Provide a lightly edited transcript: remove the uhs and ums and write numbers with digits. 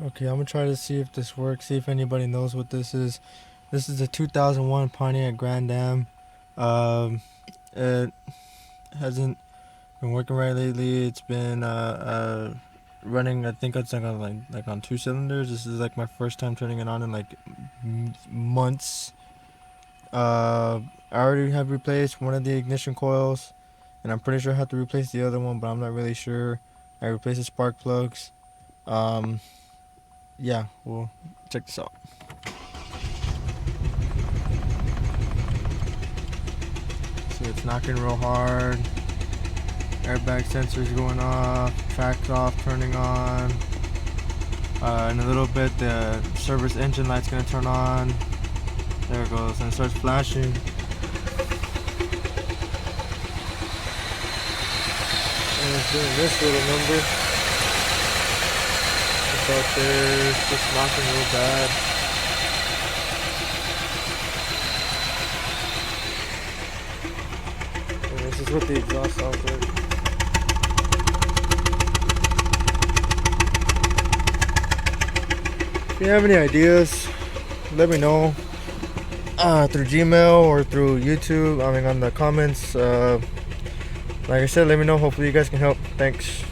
Okay, I'm gonna try to see if this works, see if anybody knows what this is. This is a 2001 Pontiac Grand Am. It hasn't been working right lately. It's been running. I think it's like on 2 cylinders. This is like my first time turning it on in like months. I already have replaced one of the ignition coils, and I'm pretty sure I have to replace the other one, but I'm not really sure. I replaced the spark plugs. Um, yeah, we'll check this out. See, it's knocking real hard. Airbag sensors going off. Tracks off, turning on. In a little bit, the server's engine light's gonna turn on. There it goes, and it starts flashing. And it's doing this little number. It's out there, it's just knocking real bad. And this is what the exhaust sounds like. If you have any ideas, let me know through Gmail or through YouTube. I mean, on the comments. Like I said, let me know. Hopefully, you guys can help. Thanks.